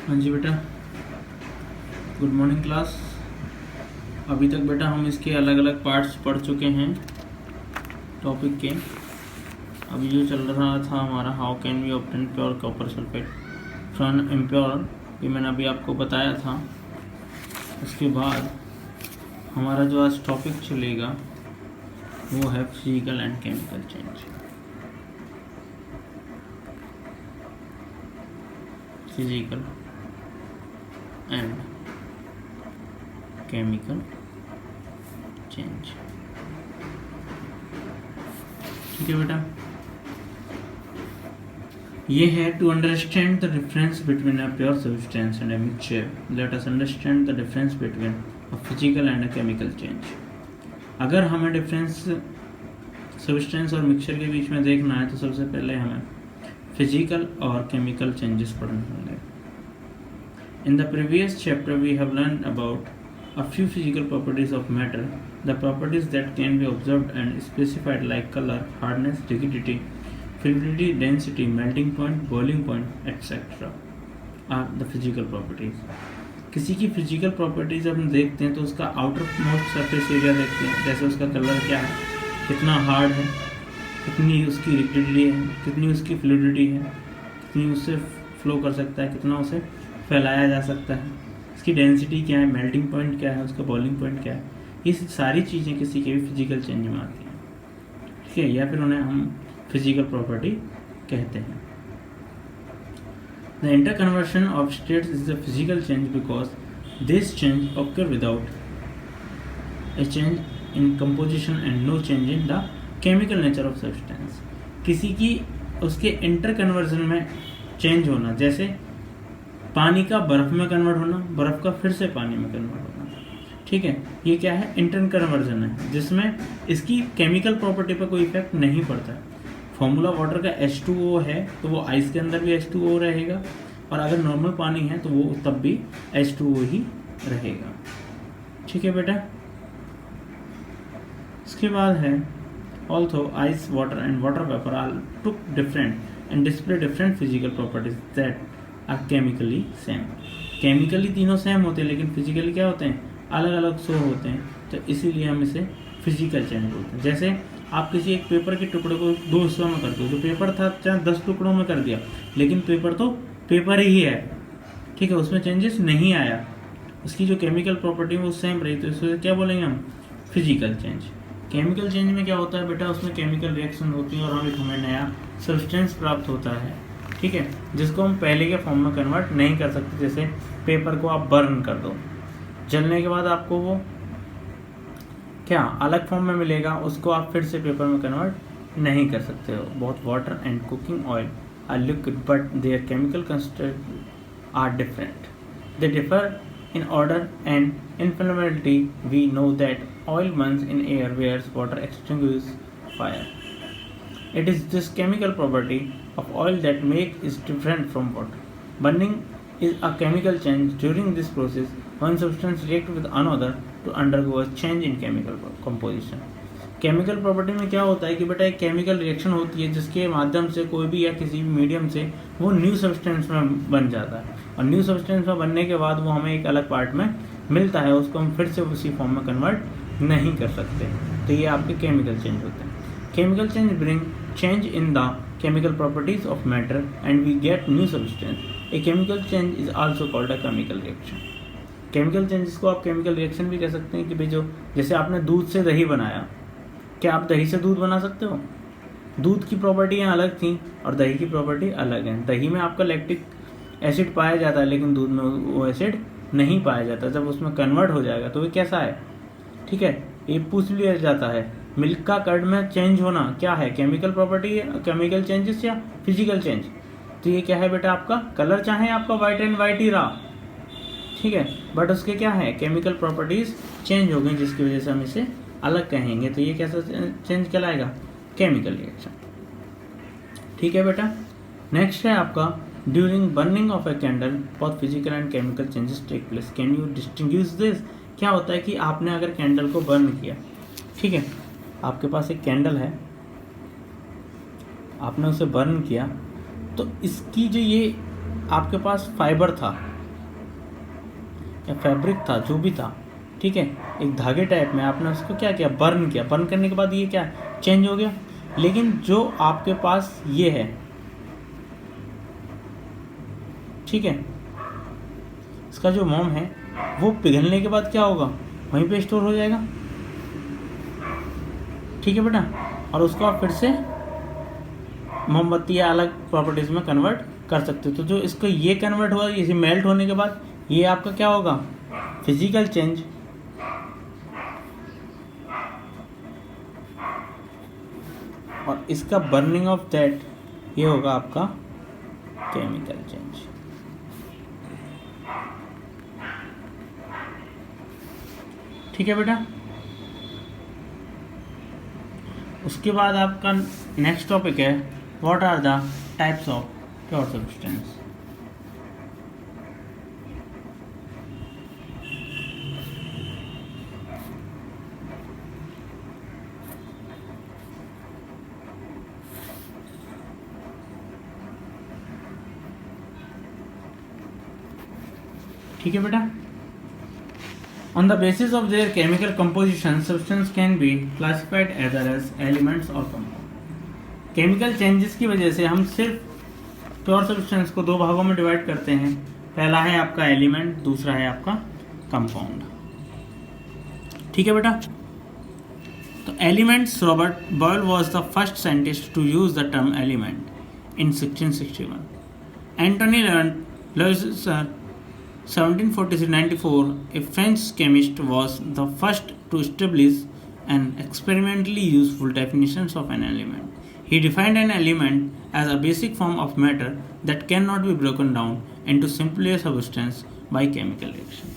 हाँ जी बेटा, good morning class. अभी तक बेटा हम इसके अलग अलग पार्ट्स पढ़ चुके हैं टॉपिक के। अभी जो चल रहा था हमारा how can we obtain pure copper sulphate from impure, ये मैंने अभी आपको बताया था। उसके बाद हमारा जो आज टॉपिक चलेगा वो है physical and chemical change. Physical and chemical change. ठीक है बेटा, ये है to understand the difference between a pure substance and a mixture, let us understand the difference between a physical and a chemical change. अगर हमें difference substance और mixture के बीच में देखना है तो सबसे पहले हमें फिजिकल और केमिकल चेंजेस पढ़ने होंगे। In the previous chapter we have learned about a few physical properties of matter. The properties that can be observed and specified like color, hardness, rigidity, fluidity, density, melting point, boiling point, etc. are the physical properties. किसी की physical properties हम देखते हैं तो उसका outer most surface area देखते हैं, जैसे उसका कलर क्या है, कितना हार्ड है, कितनी उसकी रिजिडिटी है, कितनी उसकी फ्लूइडिटी है, कितनी उससे फ्लो कर सकता है, कितना उसे फैलाया जा सकता है, इसकी डेंसिटी क्या है, मेल्टिंग पॉइंट क्या है, उसका बॉइलिंग पॉइंट क्या है। ये सारी चीज़ें किसी के भी फिजिकल चेंज में आती हैं, ठीक है, या फिर उन्हें हम फिजिकल प्रॉपर्टी कहते हैं। The interconversion of states is the physical change because this change occur without a change in composition and no change in the chemical nature of substance. किसी की उसके इंटर कन्वर्जन में change होना, जैसे पानी का बर्फ़ में कन्वर्ट होना, बर्फ़ का फिर से पानी में कन्वर्ट होना, ठीक है, ये क्या है, इंटर कन्वर्जन है, जिसमें इसकी केमिकल प्रॉपर्टी पर कोई इफेक्ट नहीं पड़ता है। फॉर्मूला वाटर का H2O है तो वो आइस के अंदर भी H2O रहेगा, और अगर नॉर्मल पानी है तो वो तब भी H2O ही रहेगा। ठीक है बेटा, इसके बाद है also ice water and water vapour are two different and display different physical properties that are chemically same. Chemically तीनों सेम होते हैं लेकिन फिजिकली क्या होते हैं, अलग अलग शो होते हैं, तो इसीलिए हम इसे फिजिकल चेंज बोलते हैं। जैसे आप किसी एक पेपर के टुकड़े को 2 हिस्सों में कर दो, जो पेपर था चाहे 10 टुकड़ों में कर दिया, लेकिन पेपर तो पेपर ही है, ठीक है, उसमें चेंजेस नहीं आया, उसकी जो केमिकल प्रॉपर्टी वो सेम रही, तो इसको क्या बोलेंगे हम, फिजिकल चेंज। केमिकल चेंज में क्या होता है बेटा, उसमें केमिकल रिएक्शन होती है और हमें नया सब्सटेंस प्राप्त होता है, ठीक है, जिसको हम पहले के फॉर्म में कन्वर्ट नहीं कर सकते। जैसे पेपर को आप बर्न कर दो, जलने के बाद आपको वो क्या अलग फॉर्म में मिलेगा, उसको आप फिर से पेपर में कन्वर्ट नहीं कर सकते हो। Both water and cooking oil are liquid but their chemical constituents are different, they differ in order and inflammability. We know that oil burns in air whereas water extinguishes fire. It is this chemical property of oil that makes it different from water. Burning is a chemical change. During this process, one substance reacts with another to undergo a change in chemical composition. Chemical property में क्या होता है कि बेटा एक chemical reaction होती है जिसके माध्यम से कोई भी या किसी भी मीडियम से वो न्यू सब्सटेंस में बन जाता है, और न्यू सब्सटेंस में बनने के बाद वो हमें एक अलग पार्ट में मिलता है, उसको हम फिर से उसी फॉर्म में कन्वर्ट नहीं कर सकते। तो ये आपके केमिकल चेंज होते हैं। Chemical change bring change in the chemical properties of matter and we get new substance. A chemical change is also called a chemical reaction. Chemical change को आप केमिकल रिएक्शन भी कह सकते हैं कि भाई जो जैसे आपने दूध से दही बनाया, क्या आप दही से दूध बना सकते हो? दूध की प्रॉपर्टियाँ अलग थी और दही की प्रॉपर्टी अलग है। दही में आपका लैक्टिक एसिड पाया जाता है लेकिन दूध में वो एसिड नहीं पाया जाता। जब उसमें कन्वर्ट हो जाएगा तो वो कैसा है, ठीक है, ये पूछ लिया जाता है। मिल्क का कर्ड में चेंज होना क्या है, केमिकल प्रॉपर्टी, केमिकल चेंजेस या फिजिकल चेंज? तो ये क्या है बेटा, आपका कलर चाहे आपका वाइट एंड वाइट ही रहा, ठीक है, बट उसके क्या है, केमिकल प्रॉपर्टीज चेंज हो गई जिसकी वजह से हम इसे अलग कहेंगे। तो ये कैसा चेंज कहलाएगा, केमिकल रिएक्शन। ठीक है बेटा, नेक्स्ट है आपका during burning of a candle both physical and chemical changes take place, can you distinguish this? क्या होता है कि आपने अगर कैंडल को बर्न किया, ठीक है, आपके पास एक कैंडल है, आपने उसे बर्न किया, तो इसकी जो ये आपके पास फाइबर था, या फैब्रिक था, जो भी था, ठीक है, एक धागे टाइप में, आपने उसको क्या किया, बर्न किया, बर्न करने के बाद ये क्या चेंज हो गया। लेकिन जो आपके पास ये है, ठीक है, इसका जो मोम है वो पिघलने के बाद क्या होगा, वहीं पे स्टोर हो जाएगा, ठीक है बेटा, और उसको आप फिर से मोमबत्ती या अलग प्रॉपर्टीज में कन्वर्ट कर सकते हो। तो जो इसको ये कन्वर्ट हुआ, इसे मेल्ट होने के बाद ये आपका क्या होगा, फिजिकल चेंज, और इसका बर्निंग ऑफ दैट ये होगा आपका केमिकल चेंज। ठीक है बेटा। उसके बाद आपका नेक्स्ट टॉपिक है what are the types of pure substance. ठीक है बेटा। On the basis of their chemical composition, substance can be classified either as elements or compound। Chemical changes की वजह से हम सिर्फ प्योर सब्सटेंस को दो भागों में डिवाइड करते हैं। पहला है आपका एलिमेंट, दूसरा है आपका कंपाउंड। ठीक है बेटा। तो elements, Robert Boyle was the first scientist to use the term element in 1661। Antoine Lavoisier 1743-94, a French chemist, was the first to establish an experimentally useful definitions of an element. He defined an element as a basic form of matter that cannot be broken down into simpler substance by chemical reaction।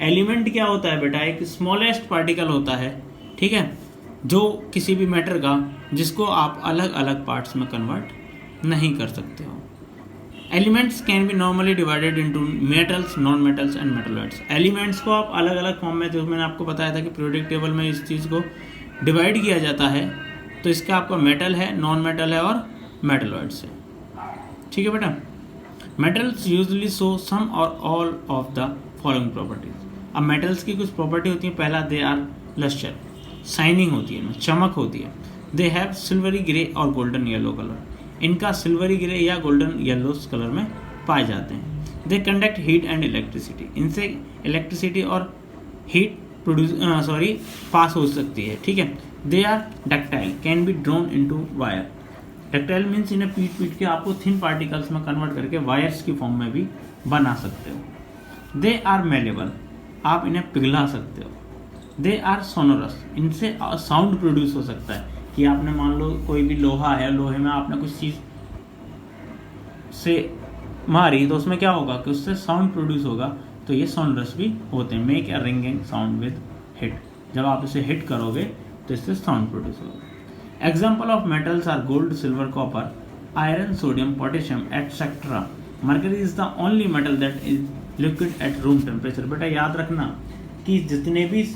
Element क्या होता है बेटा, एक smallest particle होता है, ठीक है, जो किसी भी मैटर का जिसको आप अलग अलग पार्ट्स में कन्वर्ट नहीं कर सकते हो। Elements can be normally divided into metals, non metals and metalloids. Elements को आप अलग अलग फॉर्म में, जो मैंने आपको बताया था कि पीरियोडिक टेबल में इस चीज़ को डिवाइड किया जाता है, तो इसका आपका मेटल है, नॉन मेटल है और मेटलॉइड्स है। ठीक है बेटा। मेटल्स यूजुअली शो सम और all of the following properties. अब मेटल्स की कुछ प्रॉपर्टी होती है। पहला, दे आर लस्टर, शाइनिंग होती है, चमक होती है। दे हैव सिल्वरी ग्रे और गोल्डन येलो कलर, इनका सिल्वरी ग्रे या गोल्डन येलो कलर में पाए जाते हैं। They conduct heat and electricity, इनसे इलेक्ट्रिसिटी और हीट पास हो सकती है। ठीक है। They are ductile, can be drawn into wire. Ductile means इन्हें पीट के आपको थिन पार्टिकल्स में कन्वर्ट करके वायर्स की फॉर्म में भी बना सकते हो। दे आर मेलेबल, आप इन्हें पिघला सकते हो। दे आर सोनोरस, इनसे साउंड प्रोड्यूस हो सकता है कि आपने मान लो कोई भी लोहा है, लोहे में आपने कुछ चीज़ से मारी तो उसमें क्या होगा कि उससे साउंड प्रोड्यूस होगा, तो ये सोनरस भी होते हैं। Make a ringing sound with hit, जब आप इसे हिट करोगे तो इससे साउंड प्रोड्यूस होगा। Example of metals are gold, silver, copper, iron, sodium, potassium etcetera. Mercury is the only metal that is liquid at room temperature. बेटा याद रखना कि जितने भी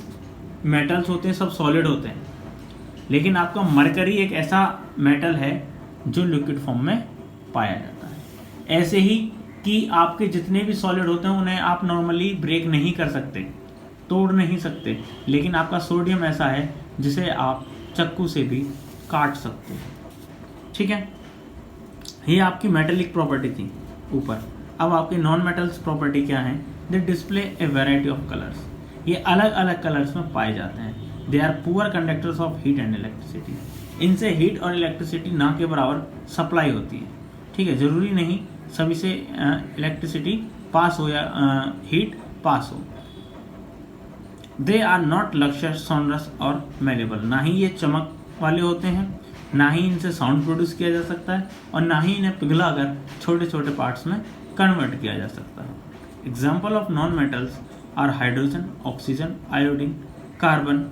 मेटल्स होते हैं सब सॉलिड होते हैं, लेकिन आपका मरकरी एक ऐसा मेटल है जो लिक्विड फॉर्म में पाया जाता है। ऐसे ही कि आपके जितने भी सॉलिड होते हैं उन्हें आप नॉर्मली ब्रेक नहीं कर सकते, तोड़ नहीं सकते, लेकिन आपका सोडियम ऐसा है जिसे आप चाकू से भी काट सकते हो। ठीक है, ये आपकी मेटेलिक प्रॉपर्टी थी ऊपर। अब आपकी नॉन मेटल्स प्रॉपर्टी क्या है? They display a variety of colours, ये अलग अलग कलर्स में पाए जाते हैं। They are poor conductors of heat and electricity, इनसे हीट और इलेक्ट्रिसिटी ना के बराबर सप्लाई होती है। ठीक है, ज़रूरी नहीं सभी से इलेक्ट्रिसिटी पास हो या हीट पास हो। दे आर नॉट लक्शस, सोनरस और मेलेबल, ना ही ये चमक वाले होते हैं, ना ही इनसे साउंड प्रोड्यूस किया जा सकता है, और ना ही इन्हें पिघला कर छोटे छोटे पार्ट्स में कन्वर्ट किया जा सकता है। Example of non metals are hydrogen, oxygen, iodine, carbon,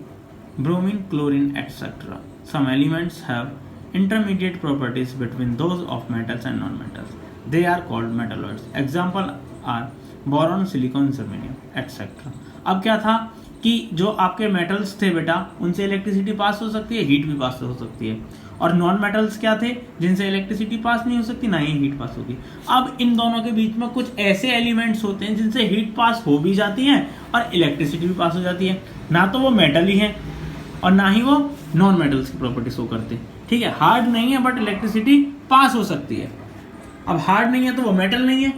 bromine, chlorine, etc. Some elements have intermediate properties between those of metals and non-metals. They are called metalloids. Example are boron, silicon, germanium, etc. अब क्या था कि जो आपके metals थे बेटा उनसे electricity pass हो सकती है, हीट भी पास हो सकती है, और नॉन मेटल्स क्या थे जिनसे इलेक्ट्रिसिटी पास नहीं हो सकती, ना ही हीट पास होगी। अब इन दोनों के बीच में कुछ ऐसे एलिमेंट्स होते हैं जिनसे हीट पास हो भी जाती है और इलेक्ट्रिसिटी भी पास हो जाती है, ना तो वो मेटल ही है और ना ही वो नॉन मेटल्स की प्रॉपर्टी शो करते हैं। ठीक है, हार्ड नहीं है बट इलेक्ट्रिसिटी पास हो सकती है। अब हार्ड नहीं है तो वो मेटल नहीं है,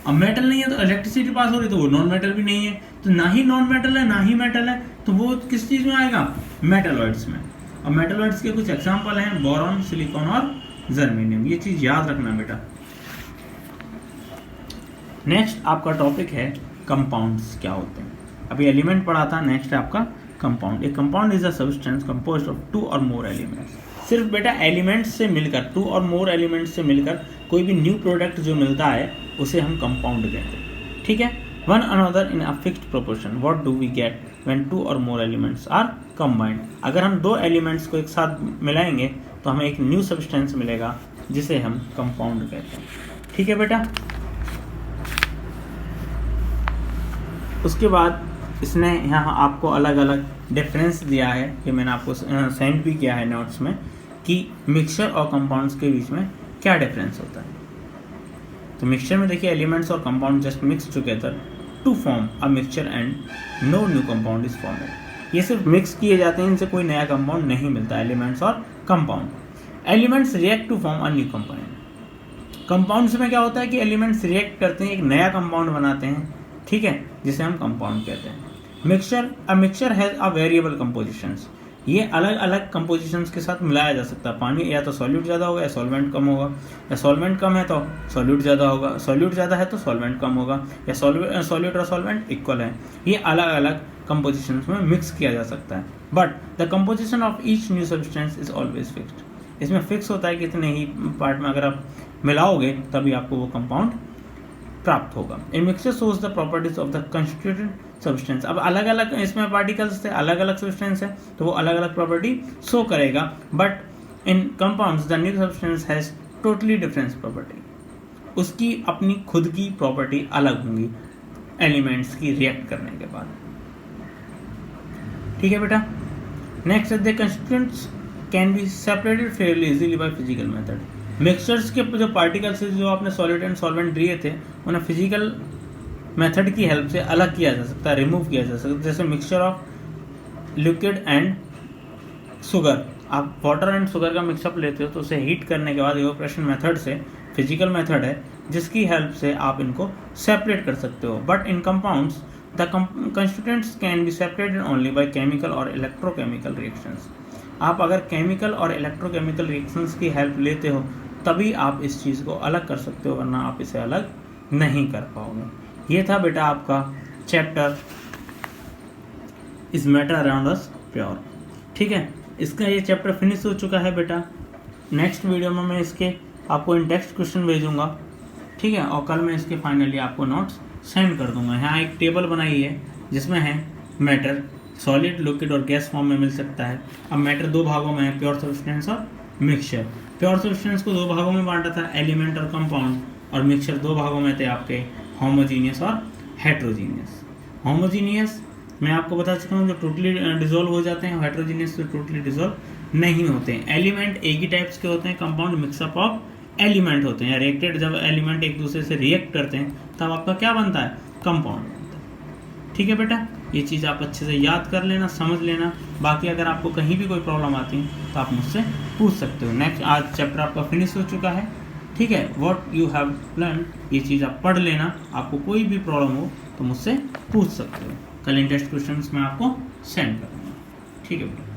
अब मेटल नहीं है तो इलेक्ट्रिसिटी पास हो रही तो वो नॉन मेटल भी नहीं है, तो ना ही नॉन मेटल है ना ही मेटल है, तो वो किस चीज़ में आएगा, मेटलॉइड्स में। अब मेटलॉइड्स के कुछ एग्जांपल हैं बोरॉन, सिलिकॉन और जर्मेनियम, ये चीज़ याद रखना बेटा। नेक्स्ट आपका टॉपिक है कंपाउंड्स क्या होते हैं। अभी एलिमेंट पढ़ा था, नेक्स्ट है आपका compound. A compound is a substance composed of 2 और मोर एलिमेंट्स। सिर्फ बेटा एलिमेंट्स से मिलकर, 2 और मोर एलिमेंट्स से मिलकर कोई भी न्यू प्रोडक्ट जो मिलता है उसे हम कंपाउंड कहते हैं। ठीक है, one another in a fixed proportion, what do we get when 2 और मोर एलिमेंट्स आर कंबाइंड। अगर हम 2 एलिमेंट्स को एक साथ मिलाएंगे तो हमें एक न्यू सब्सटेंस मिलेगा जिसे हम कंपाउंड कहते हैं। ठीक है बेटा, उसके बाद इसने यहाँ आपको अलग अलग डिफरेंस दिया है कि मैंने आपको सेंड भी किया है नोट्स में कि मिक्सचर और कंपाउंड्स के बीच में क्या डिफरेंस होता है। तो मिक्सचर में देखिए एलिमेंट्स और compound just mix together to form a mixture and no new compound is formed. ये सिर्फ मिक्स किए जाते हैं, इनसे कोई नया कंपाउंड नहीं मिलता, एलिमेंट्स और compound. Elements react to form a new compound. Compounds में क्या होता है कि एलिमेंट्स रिएक्ट करते हैं, एक नया कंपाउंड बनाते हैं, ठीक है, जिसे हम कंपाउंड कहते हैं। Mixture has a variable compositions. ये अलग अलग कंपोजिशंस के साथ मिलाया जा सकता है। पानी या तो सॉल्यूट ज़्यादा होगा या सॉल्वेंट कम होगा, या सॉल्वेंट कम है तो सॉल्यूट ज़्यादा होगा, सॉल्यूट ज़्यादा है तो सॉल्वेंट कम होगा, या सॉल्यूट और सॉल्वेंट इक्वल है। ये अलग अलग कंपोजिशंस में मिक्स किया जा सकता है। But the composition of each new substance is always fixed. इसमें फिक्स होता है कि इतने ही पार्ट में अगर आप मिलाओगे तभी आपको वो कंपाउंड प्राप्त होगा। इन mixture shows the properties of the constituted substance. अब अलग अलग इसमें पार्टिकल्स थे, अलग अलग सब्सटेंस है तो वो अलग अलग प्रॉपर्टी शो करेगा। But in compounds the new substance has totally different property. उसकी अपनी खुद की प्रॉपर्टी अलग होंगी एलिमेंट्स की रिएक्ट करने के बाद। ठीक है बेटा, next the constituents can be separated Fairlie easily by physical method. Mixtures के जो पार्टिकल्स जो आपने सॉलिड एंड सॉल्वेंट दिए थे उन्हें फिजिकल मेथड की हेल्प से अलग किया जा सकता है, रिमूव किया जा सकता है। जैसे mixture of liquid and sugar, आप वाटर एंड शुगर का मिक्सअप लेते हो तो उसे हीट करने के बाद इवेपोरेशन मेथड से, फिजिकल मेथड है जिसकी हेल्प से आप इनको सेपरेट कर सकते हो। But in compounds the constituents can be separated only by chemical और इलेक्ट्रोकेमिकल रिएक्शंस। आप अगर केमिकल और इलेक्ट्रोकेमिकल रिएक्शंस की हेल्प लेते हो तभी आप इस चीज़ को अलग कर सकते हो, वरना आप इसे अलग नहीं कर पाओगे। ये था बेटा आपका chapter is matter around us pure. ठीक है, इसका ये चैप्टर फिनिश हो चुका है बेटा। नेक्स्ट वीडियो में मैं इसके आपको इन टेक्स्ट क्वेश्चन भेजूंगा, ठीक है, और कल मैं इसके फाइनली आपको नोट्स सेंड कर दूंगा। यहाँ एक टेबल बनाई है जिसमें है मैटर सॉलिड, लिक्विड और गैस फॉर्म में मिल सकता है। अब मैटर 2 भागों में है, प्योर सब्सटेंस और मिक्सचर। प्योर सब्सटेंस को 2 भागों में बांटा था, एलिमेंट और कंपाउंड, और मिक्सचर 2 भागों में थे आपके, होमोजीनियस और हेट्रोजीनियस। होमोजीनियस मैं आपको बता चुका हूँ जो टोटली डिसॉल्व हो जाते हैं, हेट्रोजीनियस तो टोटली डिसॉल्व नहीं होते हैं। एलिमेंट एक ही टाइप्स के होते हैं, कंपाउंड मिक्सअप ऑफ एलिमेंट होते हैं। रिएक्टेड जब एलिमेंट एक दूसरे से रिएक्ट करते हैं तब आपका क्या बनता है, कंपाउंड बनता है। ठीक है बेटा, ये चीज़ आप अच्छे से याद कर लेना, समझ लेना। बाकी अगर आपको कहीं भी कोई प्रॉब्लम आती है तो आप मुझसे पूछ सकते हो। नेक्स्ट आज चैप्टर आपका फिनिश हो चुका है, ठीक है, व्हाट यू हैव लर्न, ये चीज़ आप पढ़ लेना। आपको कोई भी प्रॉब्लम हो तो मुझसे पूछ सकते हो। कल इन टेस्ट क्वेश्चंस मैं आपको सेंड करूँगा। ठीक है बेटा।